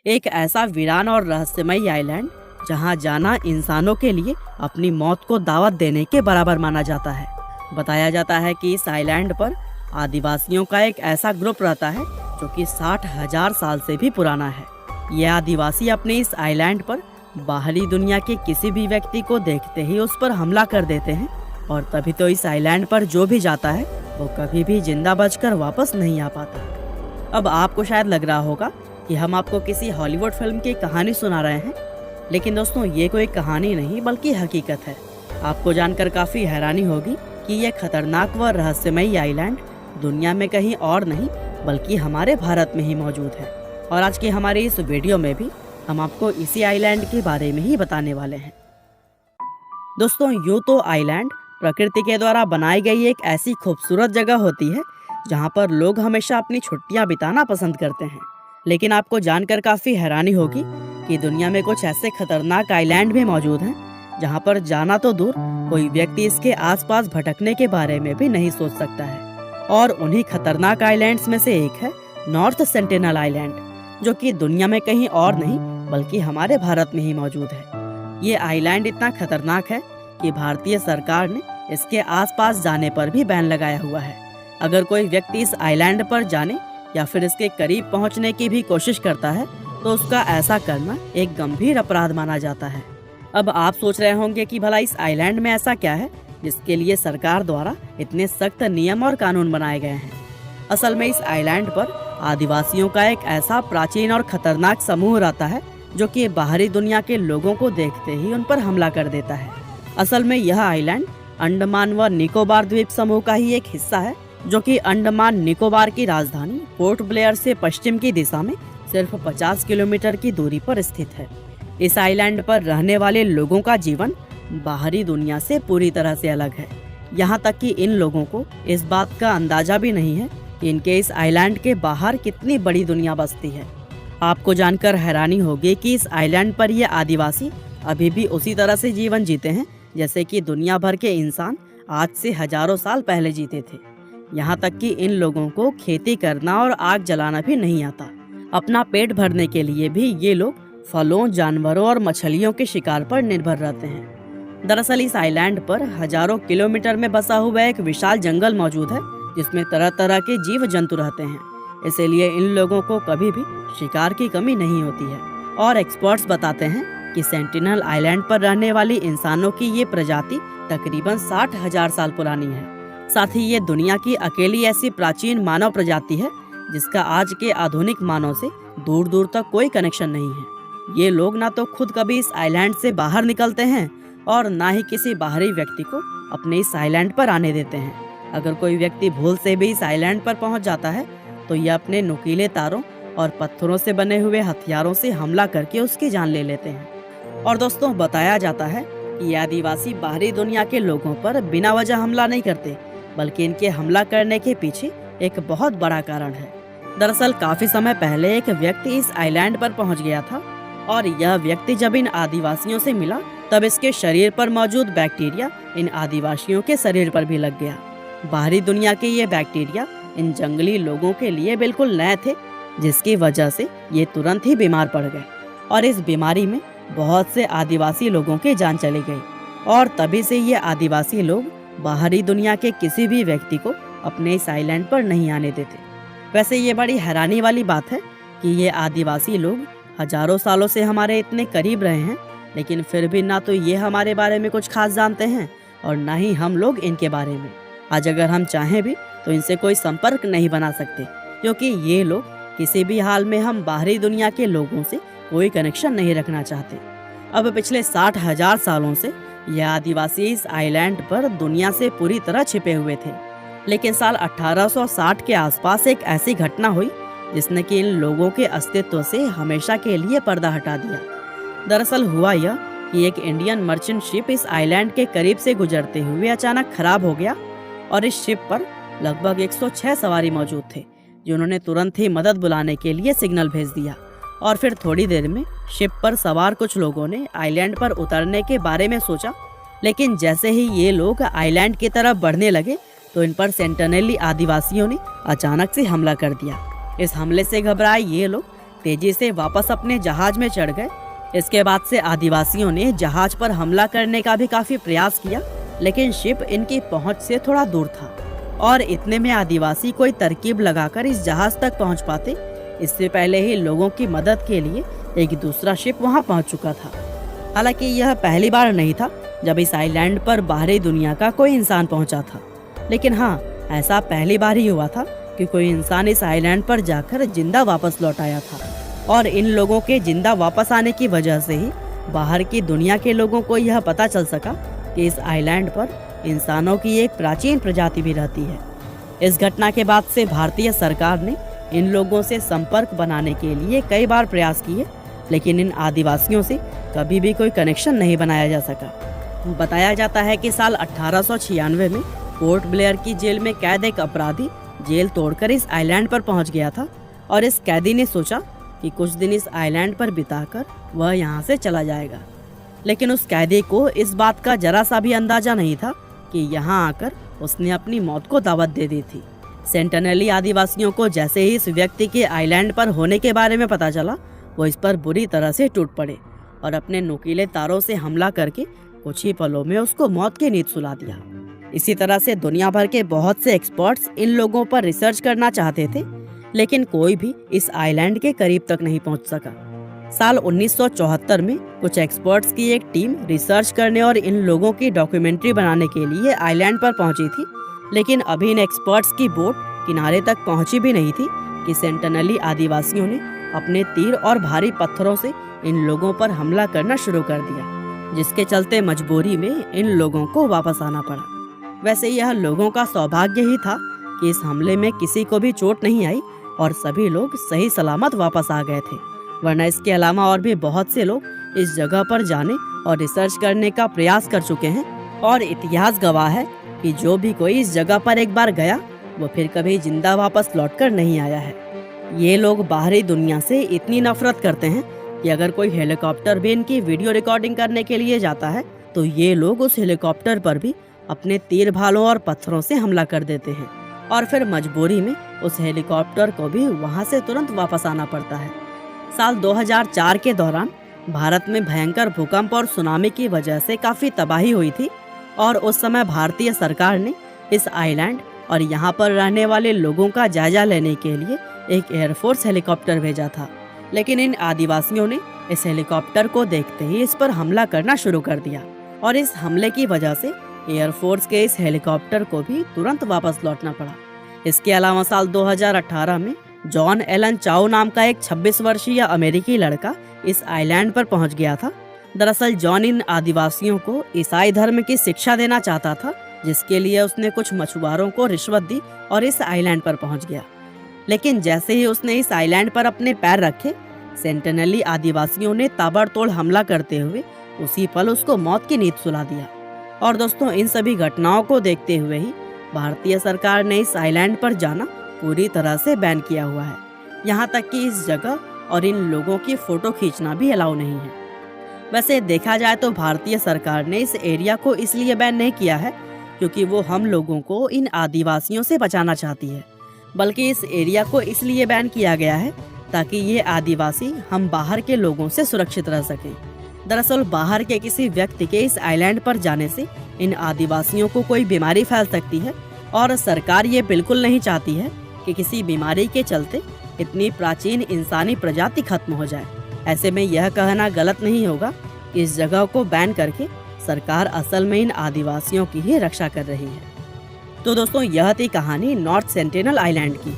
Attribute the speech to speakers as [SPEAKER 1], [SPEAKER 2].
[SPEAKER 1] एक ऐसा वीरान और रहस्यमयी आइलैंड जहां जाना इंसानों के लिए अपनी मौत को दावत देने के बराबर माना जाता है। बताया जाता है कि इस आइलैंड पर आदिवासियों का एक ऐसा ग्रुप रहता है जो कि 60,000 साल से भी पुराना है। ये आदिवासी अपने इस आइलैंड पर बाहरी दुनिया के किसी भी व्यक्ति को देखते ही उस पर हमला कर देते हैं और तभी तो इस आइलैंड पर जो भी जाता है वो कभी भी जिंदा बचकर वापस नहीं आ पाता। अब आपको शायद लग रहा होगा कि हम आपको किसी हॉलीवुड फिल्म की कहानी सुना रहे हैं, लेकिन दोस्तों ये कोई कहानी नहीं बल्कि हकीकत है। आपको जानकर काफ़ी हैरानी होगी कि यह खतरनाक व रहस्यमयी आइलैंड दुनिया में कहीं और नहीं बल्कि हमारे भारत में ही मौजूद है। और आज की हमारी इस वीडियो में भी हम आपको इसी आइलैंड के बारे में ही बताने वाले हैं। दोस्तों यूँ तो आइलैंड प्रकृति के द्वारा बनाई गई एक ऐसी खूबसूरत जगह होती है जहाँ पर लोग हमेशा अपनी छुट्टियाँ बिताना पसंद करते हैं, लेकिन आपको जानकर काफ़ी हैरानी होगी कि दुनिया में कुछ ऐसे खतरनाक आइलैंड भी मौजूद हैं जहाँ पर जाना तो दूर कोई व्यक्ति इसके आसपास भटकने के बारे में भी नहीं सोच सकता है। और उन्हीं खतरनाक आइलैंड्स में से एक है नॉर्थ सेंटिनल आइलैंड, जो कि दुनिया में कहीं और नहीं बल्कि हमारे भारत में ही मौजूद है। ये आइलैंड इतना खतरनाक है कि भारतीय सरकार ने इसके आसपास जाने पर भी बैन लगाया हुआ है। अगर कोई व्यक्ति इस आइलैंड पर जाने या फिर इसके करीब पहुंचने की भी कोशिश करता है तो उसका ऐसा करना एक गंभीर अपराध माना जाता है। अब आप सोच रहे होंगे कि भला इस आइलैंड में ऐसा क्या है जिसके लिए सरकार द्वारा इतने सख्त नियम और कानून बनाए गए हैं। असल में इस आइलैंड पर आदिवासियों का एक ऐसा प्राचीन और खतरनाक समूह रहता है जो कि बाहरी दुनिया के लोगों को देखते ही उन पर हमला कर देता है। असल में यह आइलैंड अंडमान व निकोबार द्वीप समूह का ही एक हिस्सा है, जो कि अंडमान निकोबार की राजधानी पोर्ट ब्लेयर से पश्चिम की दिशा में सिर्फ 50 किलोमीटर की दूरी पर स्थित है। इस आइलैंड पर रहने वाले लोगों का जीवन बाहरी दुनिया से पूरी तरह से अलग है। यहाँ तक कि इन लोगों को इस बात का अंदाजा भी नहीं है कि इनके इस आइलैंड के बाहर कितनी बड़ी दुनिया बसती है। आपको जानकर हैरानी होगी कि इस आइलैंड पर ये आदिवासी अभी भी उसी तरह से जीवन जीते हैं जैसे कि दुनिया भर के इंसान आज से हजारों साल पहले जीते थे। यहाँ तक कि इन लोगों को खेती करना और आग जलाना भी नहीं आता। अपना पेट भरने के लिए भी ये लोग फलों, जानवरों और मछलियों के शिकार पर निर्भर रहते हैं। दरअसल इस आइलैंड पर हजारों किलोमीटर में बसा हुआ एक विशाल जंगल मौजूद है जिसमें तरह तरह के जीव जंतु रहते हैं, इसीलिए इन लोगों को कभी भी शिकार की कमी नहीं होती है। और एक्सपर्ट्स बताते हैं कि सेंटिनल आइलैंड पर रहने वाली इंसानों की ये प्रजाति तकरीबन 60,000 साल पुरानी है। साथ ही ये दुनिया की अकेली ऐसी प्राचीन मानव प्रजाति है जिसका आज के आधुनिक मानव से दूर दूर तक कोई कनेक्शन नहीं है। ये लोग ना तो खुद कभी इस आइलैंड से बाहर निकलते हैं और ना ही किसी बाहरी व्यक्ति को अपने इस आइलैंड पर आने देते हैं। अगर कोई व्यक्ति भूल से भी इस आइलैंड पर पहुंच जाता है तो ये अपने नुकीले तारों और पत्थरों से बने हुए हथियारों से हमला करके उसकी जान ले लेते हैं। और दोस्तों बताया जाता है कि ये आदिवासी बाहरी दुनिया के लोगों पर बिना वजह हमला नहीं करते, बल्कि इनके हमला करने के पीछे एक बहुत बड़ा कारण है। दरअसल काफी समय पहले एक व्यक्ति इस आइलैंड पर पहुंच गया था और यह व्यक्ति जब इन आदिवासियों से मिला तब इसके शरीर पर मौजूद बैक्टीरिया इन आदिवासियों के शरीर पर भी लग गया। बाहरी दुनिया के ये बैक्टीरिया इन जंगली लोगों के लिए बिल्कुल नए थे, जिसकी वजह से ये तुरंत ही बीमार पड़ गए और इस बीमारी में बहुत से आदिवासी लोगों की जान चली गई। और तभी से ये आदिवासी लोग बाहरी दुनिया के किसी भी व्यक्ति को अपने इस आइलैंड पर नहीं आने देते। वैसे ये बड़ी हैरानी वाली बात है कि ये आदिवासी लोग हजारों सालों से हमारे इतने करीब रहे हैं, लेकिन फिर भी ना तो ये हमारे बारे में कुछ खास जानते हैं और ना ही हम लोग इनके बारे में। आज अगर हम चाहें भी तो इनसे कोई संपर्क नहीं बना सकते, क्योंकि ये लोग किसी भी हाल में हम बाहरी दुनिया के लोगों से कोई कनेक्शन नहीं रखना चाहते। अब पिछले 60,000 सालों से यह आदिवासी इस आइलैंड पर दुनिया से पूरी तरह छिपे हुए थे, लेकिन साल 1860 के आसपास एक ऐसी घटना हुई जिसने कि इन लोगों के अस्तित्व से हमेशा के लिए पर्दा हटा दिया। दरअसल हुआ यह कि एक इंडियन मर्चेंट शिप इस आइलैंड के करीब से गुजरते हुए अचानक खराब हो गया और इस शिप पर लगभग 106 सवारी मौजूद थे, जिन्होंने तुरंत ही मदद बुलाने के लिए सिग्नल भेज दिया। और फिर थोड़ी देर में शिप पर सवार कुछ लोगों ने आइलैंड पर उतरने के बारे में सोचा, लेकिन जैसे ही ये लोग आइलैंड की तरफ बढ़ने लगे तो इन पर सेंटिनेली आदिवासियों ने अचानक से हमला कर दिया। इस हमले से घबराए ये लोग तेजी से वापस अपने जहाज में चढ़ गए। इसके बाद से आदिवासियों ने जहाज पर हमला करने का भी काफी प्रयास किया, लेकिन शिप इनकी पहुंच से थोड़ा दूर था और इतने में आदिवासी कोई तरकीब लगाकर इस जहाज तक पहुंच पाते। इससे पहले ही लोगों की मदद के लिए एक दूसरा शिप वहां पहुंच चुका था। हालांकि यह पहली बार नहीं था जब इस आइलैंड पर बाहरी दुनिया का कोई इंसान पहुंचा था, लेकिन हाँ, ऐसा पहली बार ही हुआ था कि कोई इंसान इस आइलैंड पर जाकर जिंदा वापस लौट आया था। और इन लोगों के जिंदा वापस आने की वजह से ही बाहर की दुनिया के लोगों को यह पता चल सका कि इस आइलैंड पर इंसानों की एक प्राचीन प्रजाति भी रहती है। इस घटना के बाद से भारतीय सरकार ने इन लोगों से संपर्क बनाने के लिए कई बार प्रयास किए, लेकिन इन आदिवासियों से कभी भी कोई कनेक्शन नहीं बनाया जा सका। बताया जाता है कि साल 1896 में पोर्ट ब्लेयर की जेल में कैद एक अपराधी जेल तोड़कर इस आइलैंड पर पहुंच गया था और इस कैदी ने सोचा कि कुछ दिन इस आइलैंड पर बिताकर वह यहाँ से चला जाएगा। लेकिन उस कैदी को इस बात का जरा सा भी अंदाजा नहीं था कि यहाँ आकर उसने अपनी मौत को दावत दे दी थी। सेंटिनली आदिवासियों को जैसे ही इस व्यक्ति के आइलैंड पर होने के बारे में पता चला, वो इस पर बुरी तरह से टूट पड़े और अपने नुकीले तारों से हमला करके कुछ ही पलों में उसको मौत की नींद सुला दिया। इसी तरह से दुनिया भर के बहुत से एक्सपर्ट्स इन लोगों पर रिसर्च करना चाहते थे, लेकिन कोई भी इस आइलैंड के करीब तक नहीं पहुंच सका। साल 1974 में कुछ एक्सपर्ट्स की एक टीम रिसर्च करने और इन लोगों की डॉक्यूमेंट्री बनाने के लिए आइलैंड पर पहुंची थी, लेकिन अभी इन एक्सपर्ट्स की बोट किनारे तक पहुंची भी नहीं थी कि सेंटिनली आदिवासियों ने अपने तीर और भारी पत्थरों से इन लोगों पर हमला करना शुरू कर दिया, जिसके चलते मजबूरी में इन लोगों को वापस आना पड़ा। वैसे यह लोगों का सौभाग्य ही था कि इस हमले में किसी को भी चोट नहीं आई और सभी लोग सही सलामत वापस आ गए थे, वरना इसके अलावा और भी बहुत से लोग इस जगह पर जाने और रिसर्च करने का प्रयास कर चुके हैं। और इतिहास गवाह है कि जो भी कोई इस जगह पर एक बार गया वो फिर कभी जिंदा वापस लौटकर नहीं आया है। ये लोग बाहरी दुनिया से इतनी नफरत करते हैं कि अगर कोई हेलीकॉप्टर भी इनकी वीडियो रिकॉर्डिंग करने के लिए जाता है तो ये लोग उस हेलीकॉप्टर पर भी अपने तीर भालों और पत्थरों से हमला कर देते हैं और फिर मजबूरी में उस हेलीकॉप्टर को भी वहां से तुरंत वापस आना पड़ता है। साल 2004 के दौरान भारत में भयंकर भूकंप और सुनामी की वजह से काफी तबाही हुई थी और उस समय भारतीय सरकार ने इस आइलैंड और यहाँ पर रहने वाले लोगों का जायजा लेने के लिए एक एयरफोर्स हेलीकॉप्टर भेजा था, लेकिन इन आदिवासियों ने इस हेलीकॉप्टर को देखते ही इस पर हमला करना शुरू कर दिया और इस हमले की वजह से एयरफोर्स के इस हेलीकॉप्टर को भी तुरंत वापस लौटना पड़ा। इसके अलावा साल 2018 में जॉन एलन चाओ नाम का एक 26 वर्षीय अमेरिकी लड़का इस आइलैंड पर पहुंच गया था। दरअसल जॉन इन आदिवासियों को ईसाई धर्म की शिक्षा देना चाहता था, जिसके लिए उसने कुछ मछुआरों को रिश्वत दी और इस आइलैंड पर पहुंच गया। लेकिन जैसे ही उसने इस आइलैंड पर अपने पैर रखे, सेंटिनली आदिवासियों ने ताबड़तोड़ हमला करते हुए उसी पल उसको मौत की नींद सुला दिया। और दोस्तों, इन सभी घटनाओं को देखते हुए ही भारतीय सरकार ने इस आइलैंड पर जाना पूरी तरह से बैन किया हुआ है। यहाँ तक कि इस जगह और इन लोगों की फोटो खींचना भी अलाउ नहीं है। वैसे देखा जाए तो भारतीय सरकार ने इस एरिया को इसलिए बैन नहीं किया है क्योंकि वो हम लोगों को इन आदिवासियों से बचाना चाहती है, बल्कि इस एरिया को इसलिए बैन किया गया है ताकि ये आदिवासी हम बाहर के लोगों से सुरक्षित रह सकें। दरअसल बाहर के किसी व्यक्ति के इस आइलैंड पर जाने से इन आदिवासियों को कोई बीमारी फैल सकती है और सरकार ये बिल्कुल नहीं चाहती है कि किसी बीमारी के चलते इतनी प्राचीन इंसानी प्रजाति खत्म हो जाए। ऐसे में यह कहना गलत नहीं होगा कि इस जगह को बैन करके सरकार असल में इन आदिवासियों की ही रक्षा कर रही है। तो दोस्तों, यह थी कहानी नॉर्थ सेंटिनल आइलैंड की।